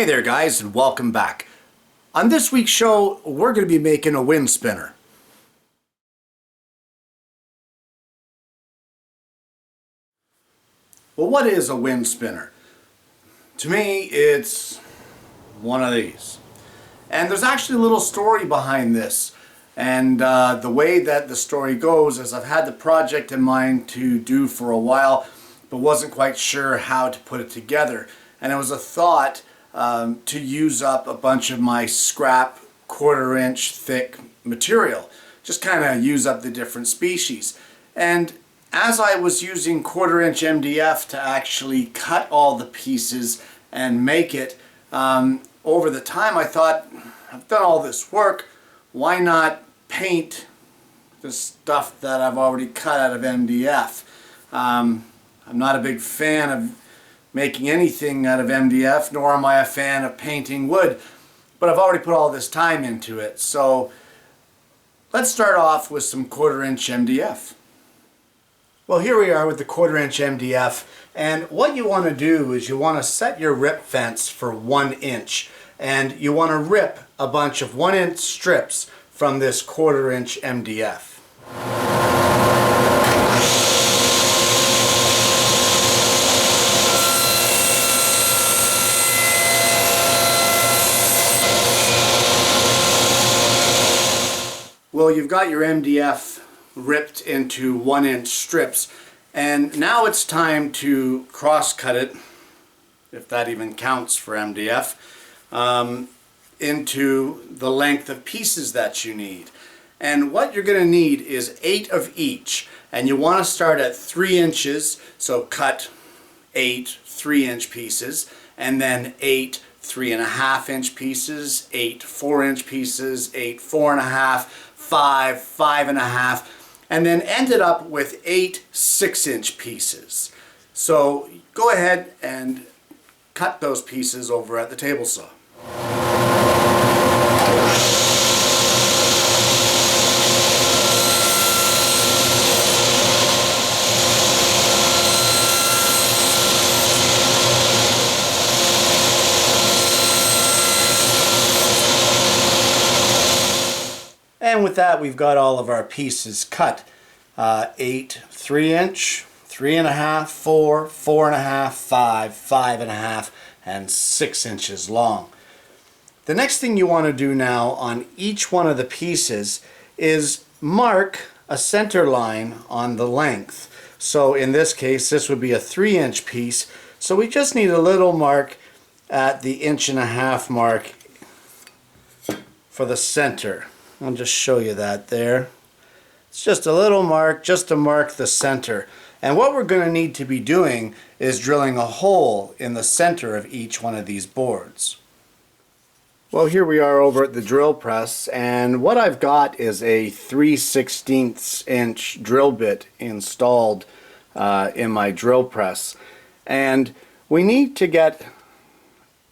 Hey there guys, and welcome back. On this week's show, we're going to be making a wind spinner. Well, what is a wind spinner? To me, it's one of these. And there's actually a little story behind this. And the way that the story goes is I've had the project in mind to do for a while, but wasn't quite sure how to put it together. And it was a thought to use up a bunch of my scrap 1/4 inch thick material. Just kind of use up the different species. And as I was using 1/4 inch MDF to actually cut all the pieces and make it, over the time I thought, I've done all this work, why not paint the stuff that I've already cut out of MDF? I'm not a big fan of making anything out of MDF, nor am I a fan of painting wood, but I've already put all this time into it. So let's start off with some 1/4 inch MDF. Well, here we are with the 1/4 inch MDF, and what you want to do is you want to set your rip fence for 1 inch, and you want to rip a bunch of 1 inch strips from this 1/4 inch MDF. Well, you've got your MDF ripped into 1 inch strips, and now it's time to cross cut it, if that even counts for MDF, into the length of pieces that you need. And what you're going to need is 8 of each, and you want to start at 3 inches, so cut 8 3-inch pieces, and then 8 3.5 inch pieces, 8 4-inch pieces, 8 4.5, 5 5.5, and then ended up with 8 6-inch pieces. So go ahead and cut those pieces over at the table saw. And with that, we've got all of our pieces cut. 8 3-inch, 3.5, 4, 4.5, 5, 5.5, and 6 inches long. The next thing you want to do now on each one of the pieces is mark a center line on the length. So in this case, this would be a 3-inch piece. So we just need a little mark at the 1.5 inch mark for the center. I'll just show you that there. It's just a little mark just to mark the center. And what we're going to need to be doing is drilling a hole in the center of each one of these boards. Well, here we are over at the drill press, and what I've got is a 3/16 inch drill bit installed in my drill press. And we need to get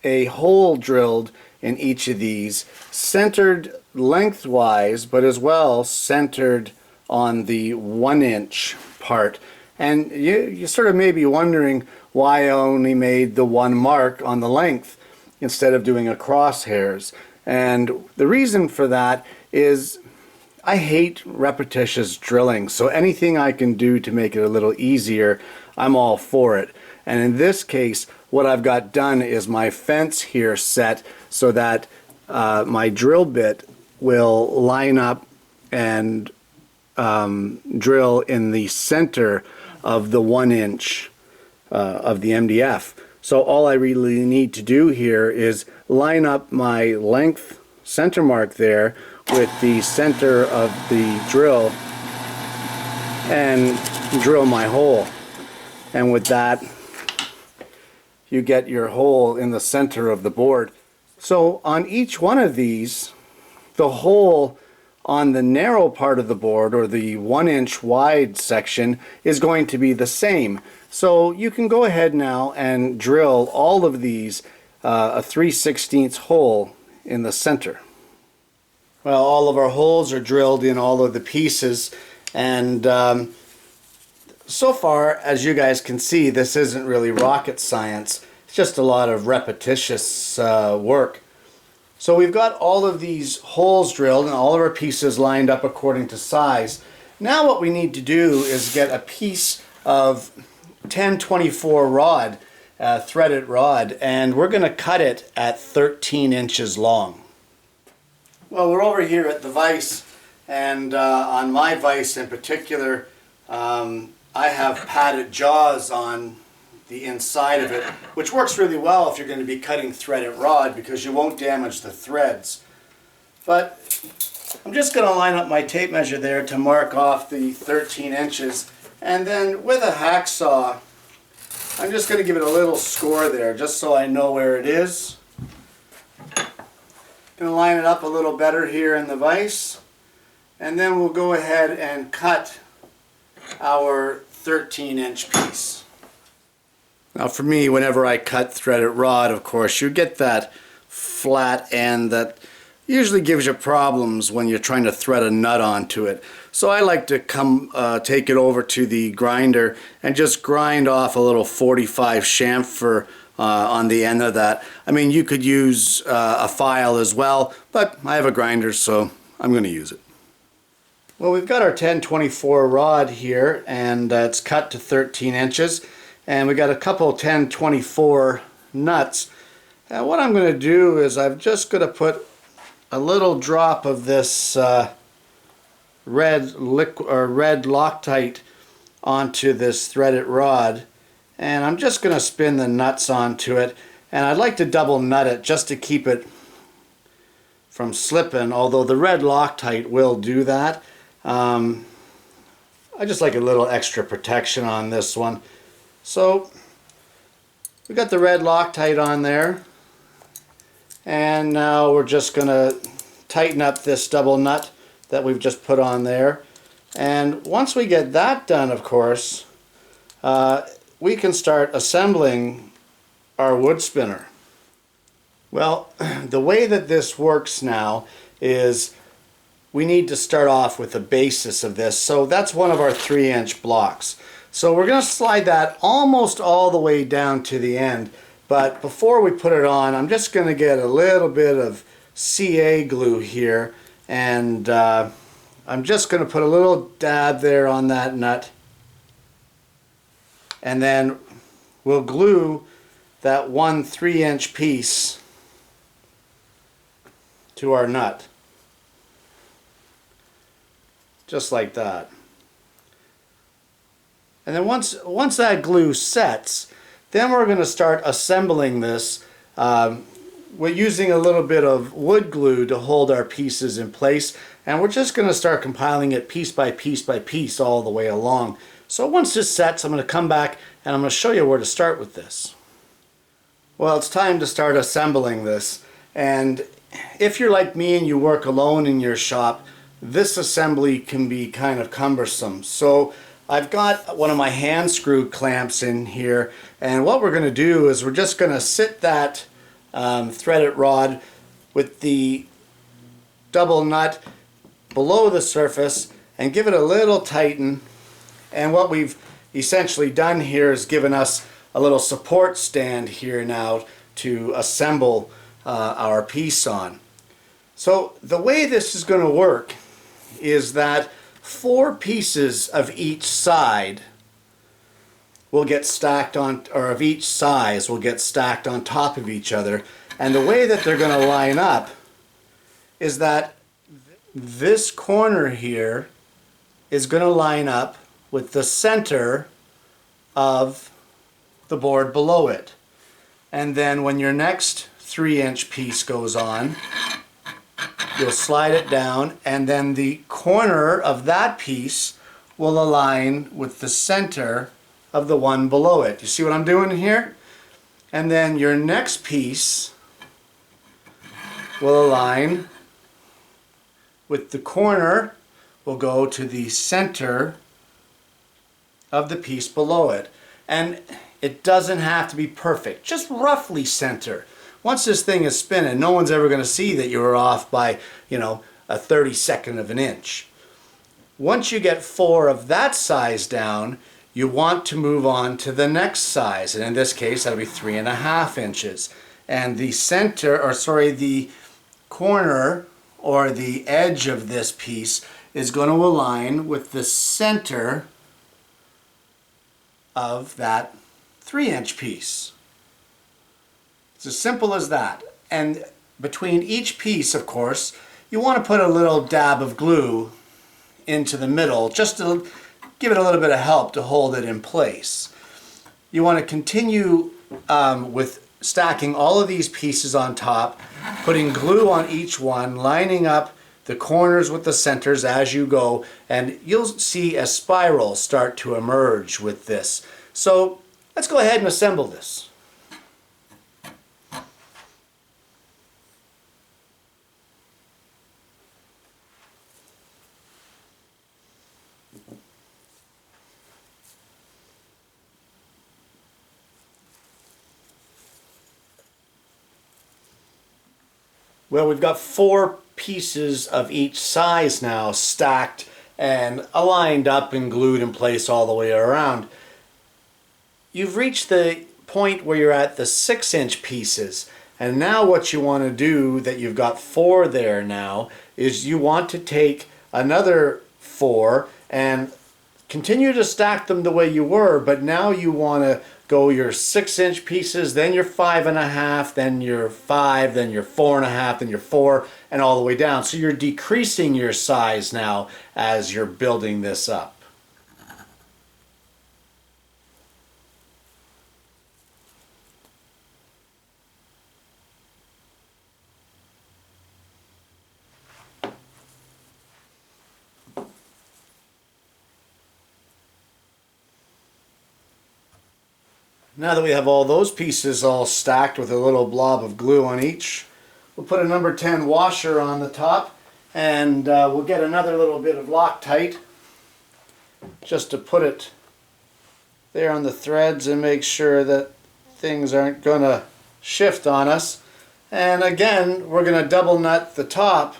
a hole drilled in each of these, centered lengthwise, but as well centered on the 1 inch part. And you sort of may be wondering why I only made the one mark on the length instead of doing a crosshairs. And the reason for that is I hate repetitious drilling, so anything I can do to make it a little easier, I'm all for it. And in this case, what I've got done is my fence here set so that my drill bit will line up and drill in the center of the 1 inch of the MDF. So all I really need to do here is line up my length center mark there with the center of the drill and drill my hole. And with that, you get your hole in the center of the board. So on each one of these, the hole on the narrow part of the board, or the 1 inch wide section, is going to be the same. So you can go ahead now and drill all of these a 3/16 hole in the center. Well, all of our holes are drilled in all of the pieces, and so far, as you guys can see, this isn't really rocket science. It's just a lot of repetitious work. So we've got all of these holes drilled and all of our pieces lined up according to size. Now what we need to do is get a piece of 1024 rod, threaded rod, and we're going to cut it at 13 inches long. Well, we're over here at the vise, and on my vise in particular, I have padded jaws on the inside of it, which works really well if you're going to be cutting threaded rod because you won't damage the threads. But I'm just going to line up my tape measure there to mark off the 13 inches, and then with a hacksaw I'm just going to give it a little score there just so I know where it is. Going to line it up a little better here in the vise, and then we'll go ahead and cut our 13-inch piece. Now for me, whenever I cut threaded rod, of course, you get that flat end that usually gives you problems when you're trying to thread a nut onto it. So I like to take it over to the grinder and just grind off a little 45 chamfer on the end of that. I mean, you could use a file as well, but I have a grinder, so I'm going to use it. Well, we've got our 1024 rod here, and it's cut to 13 inches. And we got a couple 1024 nuts. And what I'm going to do is I'm just going to put a little drop of this red Loctite onto this threaded rod, and I'm just going to spin the nuts onto it. And I'd like to double nut it just to keep it from slipping, although the red Loctite will do that. I just like a little extra protection on this one. So we got the red Loctite on there, and now we're just going to tighten up this double nut that we've just put on there. And once we get that done, of course, we can start assembling our wood spinner. Well, the way that this works now is we need to start off with the basis of this. So that's one of our 3-inch blocks. So we're going to slide that almost all the way down to the end, but before we put it on, I'm just going to get a little bit of CA glue here, and I'm just going to put a little dab there on that nut, and then we'll glue that one 3-inch piece to our nut, just like that. And then once that glue sets, then we're going to start assembling this. We're using a little bit of wood glue to hold our pieces in place, and we're just going to start compiling it piece by piece by piece all the way along. So once this sets, I'm going to come back and I'm going to show you where to start with this. Well, it's time to start assembling this, and if you're like me and you work alone in your shop, this assembly can be kind of cumbersome. So I've got one of my hand screw clamps in here, and what we're going to do is we're just going to sit that threaded rod with the double nut below the surface and give it a little tighten. And what we've essentially done here is given us a little support stand here now to assemble our piece on. So the way this is going to work is that 4 pieces of each side will get stacked on, or of each size will get stacked on top of each other. And the way that they're going to line up is that this corner here is going to line up with the center of the board below it. And then when your next 3-inch piece goes on, you'll slide it down, and then the corner of that piece will align with the center of the one below it. You see what I'm doing here? And then your next piece will align with the corner, will go to the center of the piece below it. And it doesn't have to be perfect, just roughly center. Once this thing is spinning, no one's ever going to see that you were off by, you know, a 32nd of an inch. Once you get 4 of that size down, you want to move on to the next size, and in this case that'll be 3.5 inches. And the center, or sorry, the corner or the edge of this piece is going to align with the center of that 3-inch piece. It's as simple as that. And between each piece, of course, you want to put a little dab of glue into the middle just to give it a little bit of help to hold it in place. You want to continue with stacking all of these pieces on top, putting glue on each one, lining up the corners with the centers as you go, and you'll see a spiral start to emerge with this. So let's go ahead and assemble this. Well, we've got 4 pieces of each size now stacked and aligned up and glued in place all the way around. You've reached the point where you're at the 6-inch pieces, and now what you want to do, that you've got 4 there now, is you want to take another 4 and continue to stack them the way you were, but now you want to go your 6-inch pieces, then your 5.5, then your 5, then your 4.5, then your 4, and all the way down. So you're decreasing your size now as you're building this up. Now that we have all those pieces all stacked with a little blob of glue on each, we'll put a number 10 washer on the top, and we'll get another little bit of Loctite just to put it there on the threads and make sure that things aren't going to shift on us. And again, we're going to double nut the top,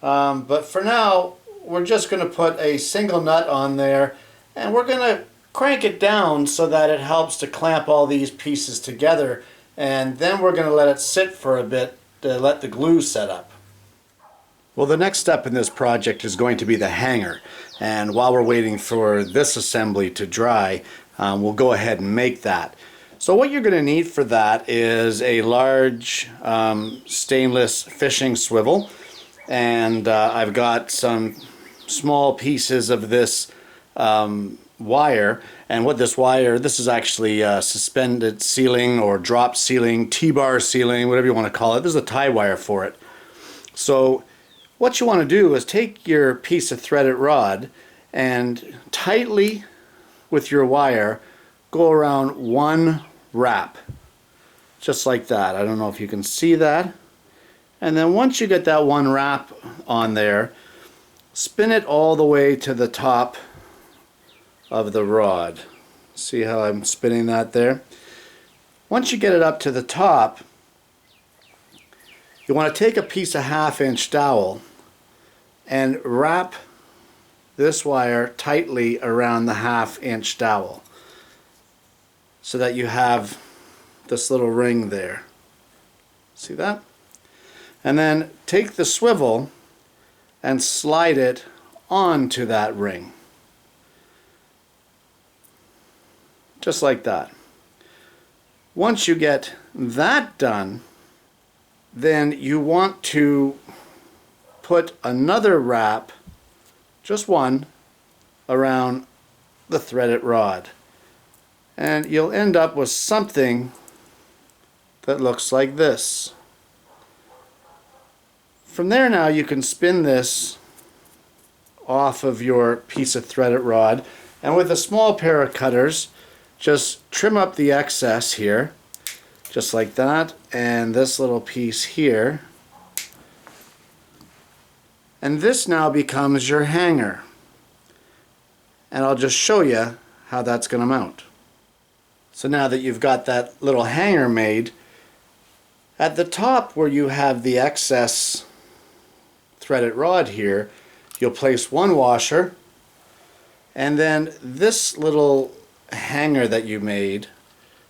but for now we're just going to put a single nut on there, and we're going to crank it down so that it helps to clamp all these pieces together, and then we're going to let it sit for a bit to let the glue set up. Well, the next step in this project is going to be the hanger, and while we're waiting for this assembly to dry, we'll go ahead and make that. So what you're going to need for that is a large stainless fishing swivel, and I've got some small pieces of this wire, and what this wire, this is actually suspended ceiling or drop ceiling, T-bar ceiling, whatever you want to call it. This is a tie wire for it. So what you want to do is take your piece of threaded rod and tightly with your wire go around one wrap, just like that. I don't know if you can see that. And then once you get that one wrap on there, spin it all the way to the top of the rod. See how I'm spinning that there? Once you get it up to the top, you want to take a piece of 1/2-inch dowel and wrap this wire tightly around the 1/2-inch dowel so that you have this little ring there. See that? And then take the swivel and slide it onto that ring. Just like that. Once you get that done, then you want to put another wrap, just one, around the threaded rod. And you'll end up with something that looks like this. From there now you can spin this off of your piece of threaded rod, and with a small pair of cutters just trim up the excess here, just like that, and this little piece here. And this now becomes your hanger. And I'll just show you how that's going to mount. So now that you've got that little hanger made, at the top where you have the excess threaded rod here, you'll place one washer, And then this little hanger that you made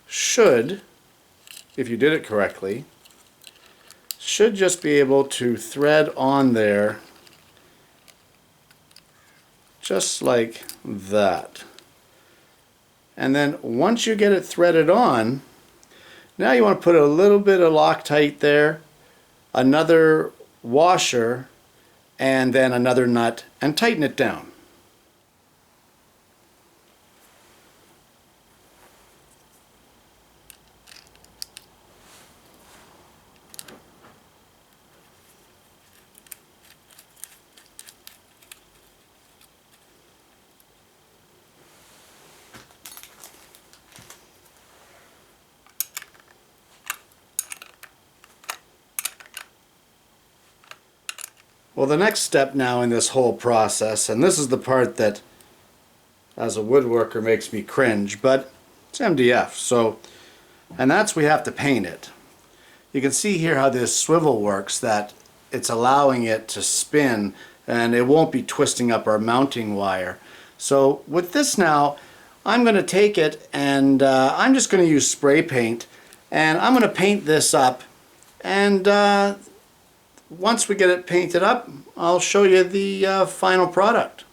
should, if you did it correctly, should just be able to thread on there just like that. And then once you get it threaded on, now you want to put a little bit of Loctite there, another washer, and then another nut, and tighten it down. Well, the next step now in this whole process, and this is the part that as a woodworker makes me cringe, but it's MDF, so, and that's we have to paint it. You can see here how this swivel works, that it's allowing it to spin and it won't be twisting up our mounting wire. So with this now, I'm going to take it and I'm just going to use spray paint, and I'm going to paint this up, and once we get it painted up, I'll show you the final product.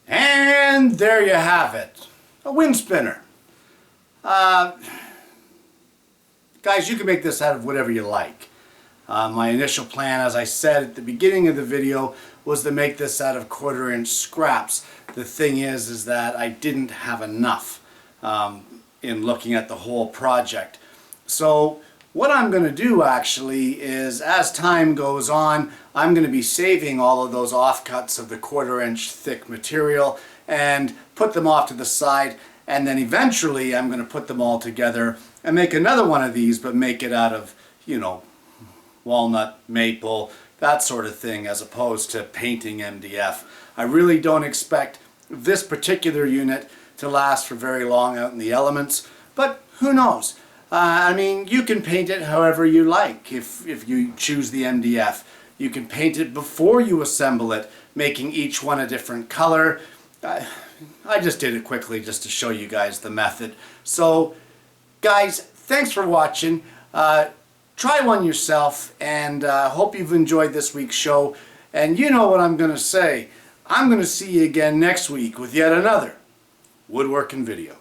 And there you have it, a wind spinner. Guys, you can make this out of whatever you like. My initial plan, as I said at the beginning of the video, was to make this out of 1/4-inch scraps. The thing is that I didn't have enough in looking at the whole project. So what I'm going to do actually is, as time goes on, I'm going to be saving all of those offcuts of the 1/4-inch thick material and put them off to the side, and then eventually I'm going to put them all together and make another one of these, but make it out of, you know, walnut, maple, that sort of thing, as opposed to painting MDF. I really don't expect this particular unit to last for very long out in the elements, but who knows? I mean, you can paint it however you like if you choose the MDF. You can paint it before you assemble it, making each one a different color. I just did it quickly just to show you guys the method. So, guys, thanks for watching. Try one yourself, and hope you've enjoyed this week's show. And you know what I'm going to say. I'm going to see you again next week with yet another woodworking video.